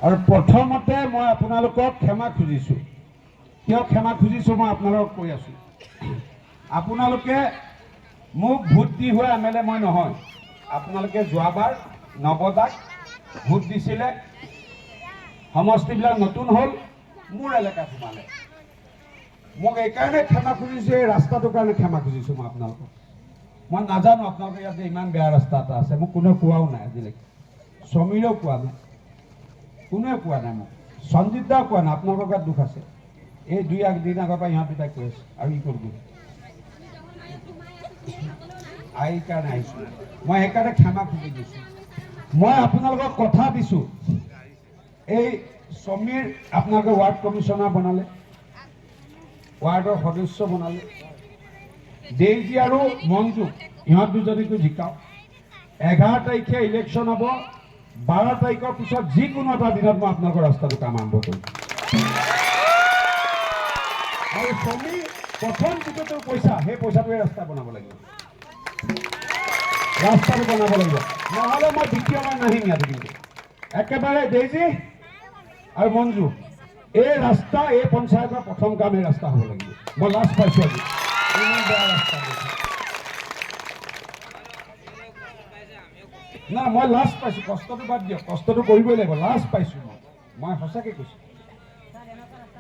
আৰু প্ৰথমতে মই আপোনালোকক ক্ষমা খুজিছোঁ। কিয় ক্ষমা খুজিছোঁ মই আপোনালোকক কৈ আছোঁ। আপোনালোকে মোক ভোট দি হোৱা MLA মই নহয়। আপোনালোকে যোৱাবাৰ নৱদাক ভোট দিছিলে, সমষ্টিবিলাক নতুন হ'ল, মোৰ এলেকাত সোমালে। মোক এইকাৰণে ক্ষমা খুজিছোঁ, এই ৰাস্তাটোৰ কাৰণে ক্ষমা খুজিছোঁ মই আপোনালোকক। মই নাজানো আপোনালোকৰ ইয়াত ইমান বেয়া ৰাস্তা এটা আছে, মোক কোনেও কোৱাও নাই আজিলৈকে। সমীৰেও কোৱা নাই, কোনোৱে কোৱা নাই মোক, সঞ্জিত দাও কোৱা নাই। আপোনালোকৰ গাত দুখ আছে। এই দুই দিন আগৰ পৰা ইহঁত দুটাই কৈ আছে আৰু ই কৰিব। সেইকাৰণে আহিছোঁ মই, সেইকাৰণে ক্ষমা খুজি দিছোঁ। মই আপোনালোকক কথা দিছোঁ, এই সমীৰ আপোনালোকে ৱাৰ্ড কমিশ্যনাৰ বনালে, ৱাৰ্ডৰ সদস্য বনালে, ডেইজি আৰু মঞ্জু ইহঁত দুজনীকো জিকাওক। 11 তাৰিখে ইলেকশ্যন হ'ব। 12 তাৰিখৰ পিছত যিকোনো এটা দিনত মই আপোনালোকৰ ৰাস্তাটো কাম আৰম্ভ কৰিম। আৰু সমী প্ৰথম যিটো পইচা, সেই পইচাটোৱে ৰাস্তা বনাব লাগিব, ৰাস্তাটো বনাব লাগিব। নহ'লে মই দ্বিতীয়বাৰ নাহিম ইয়াত। কিন্তু একেবাৰে ডেইজি আৰু মঞ্জু, এই ৰাস্তা, এই পঞ্চায়তৰ প্ৰথম কাম এই ৰাস্তা হ'ব লাগিব। মই লাজ পাইছোঁ আজি, ইমান বেয়া ৰাস্তা না, মই লাজ পাইছোঁ। কষ্টটো বাদ দিয়ক, কষ্টটো কৰিবই লাগিব। লাজ পাইছোঁ মই সঁচাকৈ কৈছোঁ।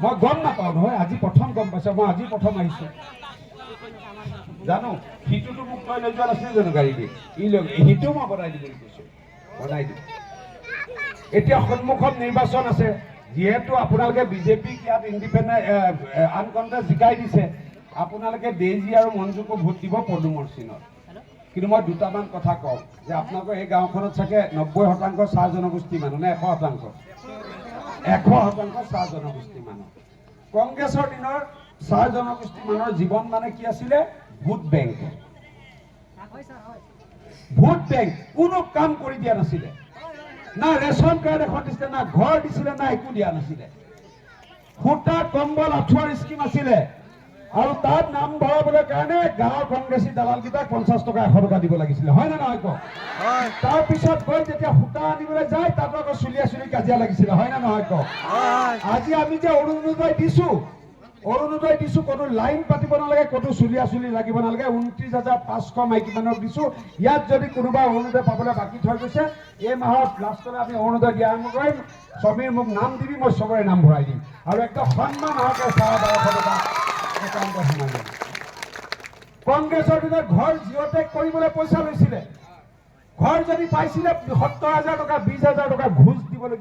মই গম নাপাওঁ নহয়, আজি প্ৰথম গম পাইছোঁ। মই আজি প্ৰথম আহিছোঁ জানো। সিটোতো মোক তই লৈ যোৱা নাছিল জানো গাড়ী দি? সিটো মই বনাই দিব বুলি কৈছোঁ, বনাই দিম। এতিয়া সন্মুখত নিৰ্বাচন আছে, যিহেতু আপোনালোকে বিজেপিক ইয়াত ইণ্ডিপেণ্ডেণ্ট আনকণ্টেষ্ট জিকাই দিছে, আপোনালোকে ডেইজি আৰু মঞ্জুকো ভোট দিব পদুমৰ চিনত। কিন্তু মই দুটামান কথা কওঁ যে আপোনালোকৰ এই গাঁওখনত চাগে 90% চাহ জনগোষ্ঠী মানুহ নে 100%? 100% চাহ জনগোষ্ঠী মানুহ। কংগ্ৰেছৰ দিনৰ চাহ জনগোষ্ঠী মানুহৰ জীৱন মানে কি আছিলে? Vote bank. Vote bank. কোনো কাম কৰি দিয়া নাছিলে, না ৰেচন কাৰ্ড এখন দিছিলে, না ঘৰ দিছিলে, না একো দিয়া নাছিলে। সূতা, কম্বল, আঁঠুৱাৰ স্কিম আছিলে। আৰু তাত নাম ভৰাবলৈ কাৰণে গাঁৱৰ কংগ্ৰেছী দালালকেইটাক 50 টকা 100 টকা দিব লাগিছিলে, হয় নে নহয় কওক? তাৰপিছত গৈ যেতিয়া সূতা আনিবলৈ যায়, তাতো আকৌ চুলিয়া চুলি কাজিয়া লাগিছিলে, হয় নে নহয় কওক? আজি আমি যে অৰুণোদয় দিছোঁ, কোনো লাইন পাতিব নালাগে, ক'তো চুলিয়া চুলি লাগিব নালাগে। 29,500 মাইকী মানুহক দিছোঁ। ইয়াত যদি কোনোবা অৰুণোদয় পাবলৈ বাকী থৈ গৈছে, এই মাহৰ লাষ্টলৈ আমি অৰুণোদয় দিয়া আৰম্ভ কৰিম। সমীৰ মোক নাম দিবি, মই চবৰে নাম ভৰাই দিম আৰু একদম সন্মান সহকাৰে 1250 টকা একাউণ্টত সোমাই দিম। কংগ্ৰেছৰ দিনত ঘৰ জিঅ'টেক কৰিবলৈ পইচা লৈছিলে। ঘৰ যদি পাইছিলে 70,000 টকা, 20,000 টকা ঘোষ দিবলগীয়া